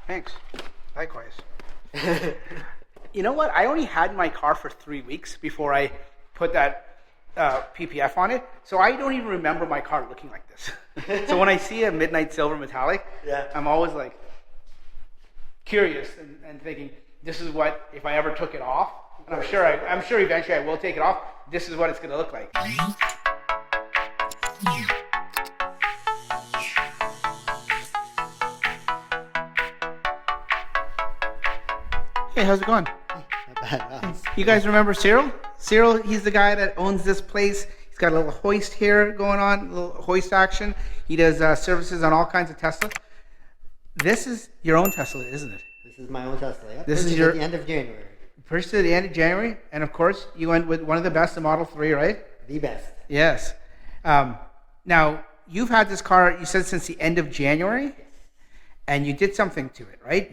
Thanks. Likewise. You know what? I only had my car for 3 weeks before I put that PPF on it, so I don't even remember my car looking like this. So when I see a midnight silver metallic, I'm always like curious and thinking, this is what, if I ever took it off, and I'm sure eventually I will take it off, this is what it's going to look like. Hey, how's it going? Not bad. You guys remember Cyril? Cyril, he's the guy that owns this place. He's got a little hoist here going on, a little hoist action. He does services on all kinds of Tesla. This is your own Tesla, isn't it? This is my own Tesla. Yep. This is your at the end of January. Purchased at the end of January, and of course, you went with one of the best, the Model 3, right? The best. Yes. Now, you've had this car, you said, since the end of January, and you did something to it, right?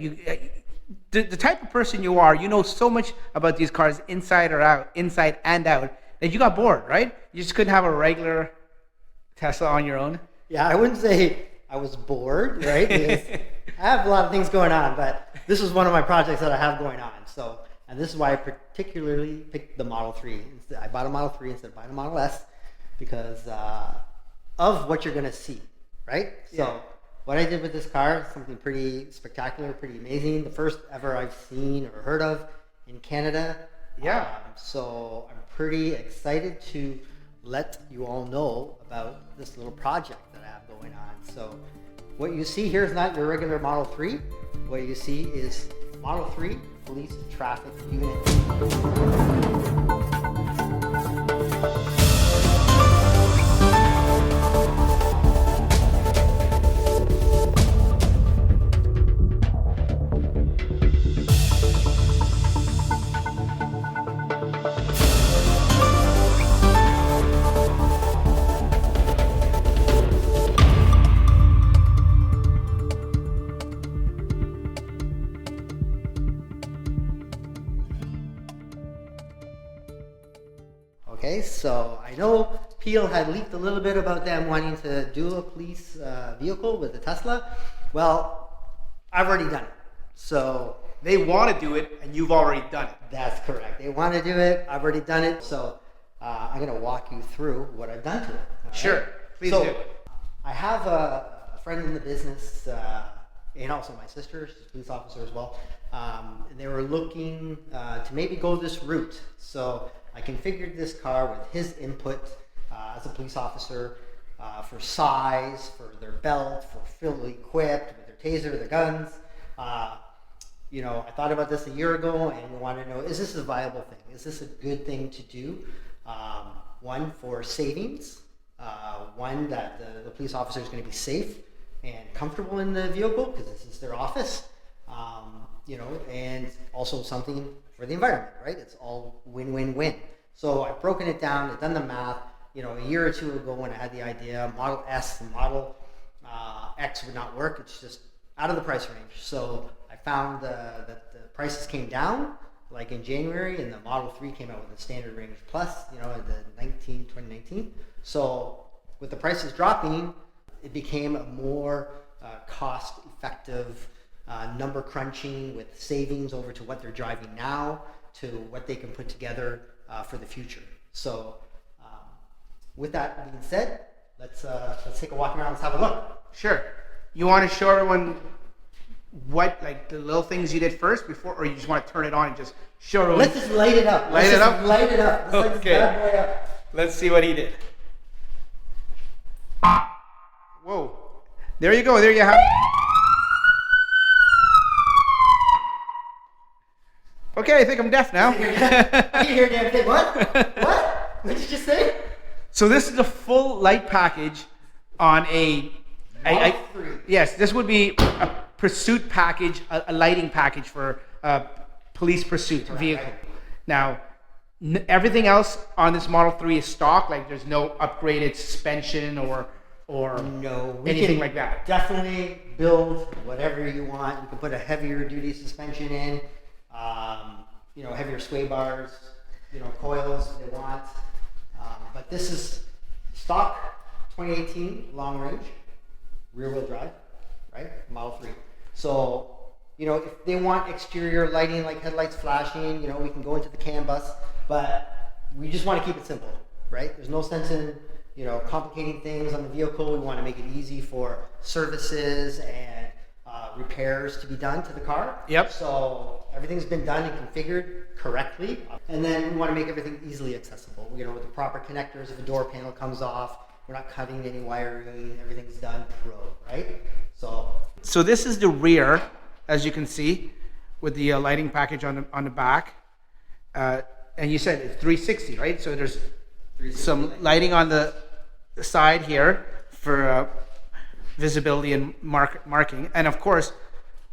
The type of person you are, you know so much about these cars inside and out, that you got bored, right? You just couldn't have a regular Tesla on your own. Yeah, I wouldn't say I was bored, right? Because I have a lot of things going on, but this was one of my projects that I have going on. So, and this is why I particularly picked the Model 3. I bought a Model 3 instead of buying a Model S because of what you're going to see, right? So what I did with this car is something pretty spectacular, pretty amazing. The first ever I've seen or heard of in Canada. Yeah. So I'm pretty excited to let you all know about this little project that I have going on. So what you see here is not your regular Model 3. What you see is Model 3 Police Traffic Unit. Okay, so I know Peel had leaked a little bit about them wanting to do a police vehicle with a Tesla. Well, I've already done it. So They want to do it, and you've already done it. that's correct. They want to do it. I've already done it. So I'm going to walk you through what I've done to it. All right? Sure, please So, do. I have a friend in the business, and also my sister, she's a police officer as well. And they were looking to maybe go this route. So I configured this car with his input as a police officer for size, for their belt, for fully equipped with their taser, their guns. You know, I thought about this a year ago and wanted to know, is this a viable thing? Is this a good thing to do? One, for savings. One, that the police officer is going to be safe and comfortable in the vehicle because this is their office. You know, and also something for the environment, right? It's all win-win-win. So I've broken it down, I've done the math. You know, a year or two ago when I had the idea, Model S and Model X would not work. It's just out of the price range. So I found that the prices came down, like in January, and the Model 3 came out with a standard range plus, you know, in 2019. So with the prices dropping, it became a more cost-effective number crunching with savings over to what they're driving now to what they can put together for the future. So with that being said, let's take a walk around. Let's have a look. Sure. You want to show everyone what, like, the little things you did first before, or you just want to turn it on and just show everyone? Let's just light it up. Light it up? Light it up. Let's light this bad boy up. Let's see what he did. Whoa. There you go. There you have it. Okay, I think I'm deaf now. I can hear damn thing. What? What? What did you say? So this is a full light package on a... yes, this would be a pursuit package, a lighting package for a police pursuit vehicle. Right. Now, everything else on this Model 3 is stock, like there's no upgraded suspension or No, we anything can like that. Definitely build whatever you want. You can put a heavier duty suspension in, you know, heavier sway bars, you know, coils if they want. But this is stock 2018 long range, rear wheel drive, right? Model 3. So you know, if they want exterior lighting like headlights flashing, you know, we can go into the CAN bus, but we just want to keep it simple, right? There's no sense in, you know, complicating things on the vehicle. We want to make it easy for services and repairs to be done to the car. Yep. So everything's been done and configured correctly. And then we want to make everything easily accessible. You know, with the proper connectors, if a door panel comes off, we're not cutting any wiring, everything's done pro, right? So this is the rear, as you can see, with the lighting package on the back. And you said it's 360, right? So there's some lighting on the side here for visibility and marking. And of course,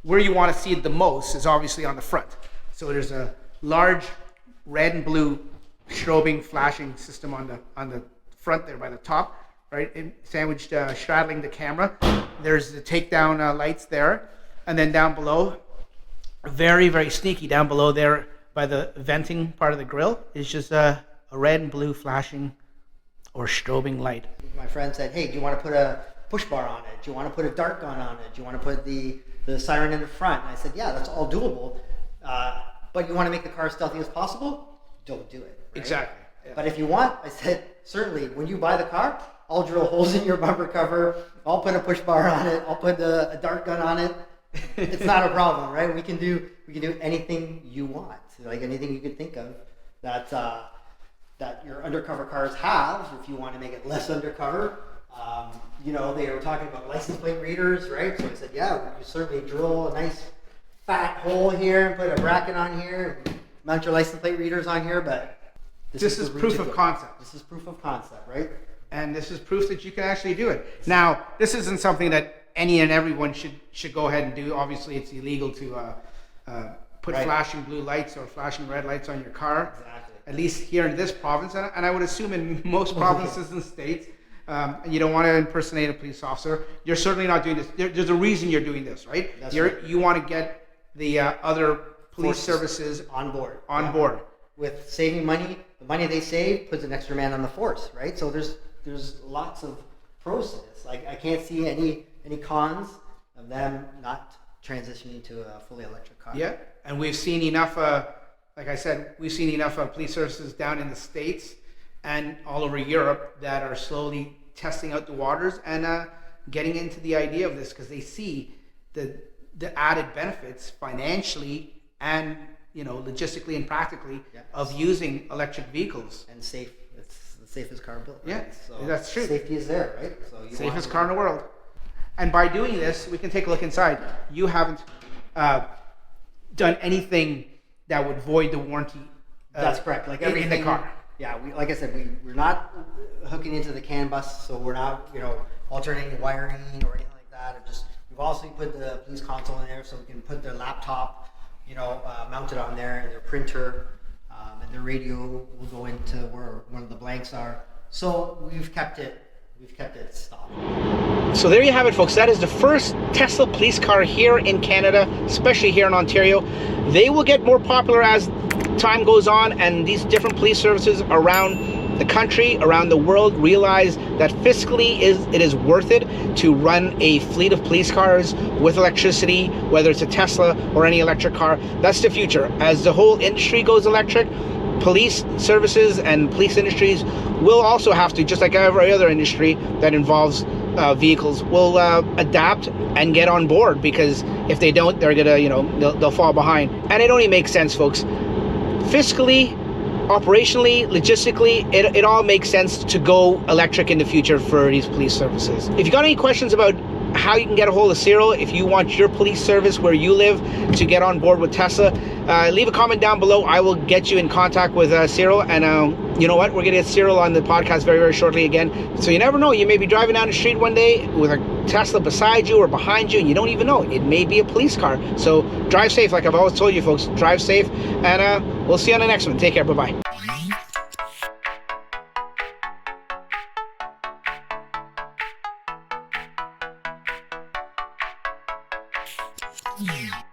where you want to see it the most is obviously on the front. So there's a large red and blue strobing flashing system on the front there by the top, right? And sandwiched, straddling the camera. There's the takedown lights there. And then down below, very, very sneaky down below there by the venting part of the grille is just a red and blue flashing or strobing light. My friend said, hey, do you want to put a push bar on it? Do you want to put a dart gun on it? Do you want to put the siren in the front? And I said, yeah, that's all doable. But you want to make the car as stealthy as possible? Don't do it. Right? Exactly. Yeah. But if you want, I said, certainly, when you buy the car, I'll drill holes in your bumper cover. I'll put a push bar on it. I'll put a dart gun on it. It's not a problem, right? We can do anything you want, like anything you could think of that your undercover cars have. If you want to make it less undercover, you know, they were talking about license plate readers, right? So I said, yeah, we can certainly drill a nice fat hole here and put a bracket on here, and mount your license plate readers on here. But this is proof of concept. This is proof of concept, right? And this is proof that you can actually do it. Now, this isn't something that any and everyone should go ahead and do. Obviously, it's illegal to put flashing blue lights or flashing red lights on your car. Exactly. At least here in this province, and I would assume in most provinces and states. And you don't want to impersonate a police officer. You're certainly not doing this. There's a reason you're doing this, right? That's right. You want to get the other police services on board. Board. With saving money, the money they save puts an extra man on the force, right? So there's lots of pros to this. Like I can't see any cons of them not transitioning to a fully electric car. Yeah, and we've seen enough. Like I said, we've seen enough police services down in the States and all over Europe that are slowly testing out the waters and getting into the idea of this because they see the added benefits financially and, you know, logistically and practically of using electric vehicles. And safe. It's the safest car built. Right? Yeah, so that's true. Safety is there, right? So safest car in the world. And by doing this, we can take a look inside. You haven't done anything that would void the warranty. That's correct. Like everything in the car. Yeah, like I said, we're not hooking into the CAN bus, so we're not, you know, alternating wiring or anything like that. We've also put the police console in there so we can put their laptop, you know, mounted on there, and their printer, and their radio will go into where one of the blanks are. So we've kept it stopped. So there you have it, folks. That is the first Tesla police car here in Canada, especially here in Ontario. They will get more popular as time goes on, and these different police services around the country, around the world, realize that fiscally it is worth it to run a fleet of police cars with electricity, whether it's a Tesla or any electric car. That's the future. As the whole industry goes electric, police services and police industries will also have to, just like every other industry that involves vehicles, will adapt and get on board, because if they don't, they're gonna, you know, they'll fall behind. And it only makes sense, folks. Fiscally, operationally, logistically, it all makes sense to go electric in the future for these police services. If you got any questions about how you can get a hold of Cyril, if you want your police service where you live to get on board with Tesla, leave a comment down below. I will get you in contact with Cyril, and you know what, we're gonna get Cyril on the podcast very, very shortly again. So you never know, you may be driving down the street one day with a Tesla beside you or behind you, and you don't even know it may be a police car. So drive safe, like I've always told you, folks. Drive safe, and we'll see you on the next one. Take care. Bye-bye. Yeah.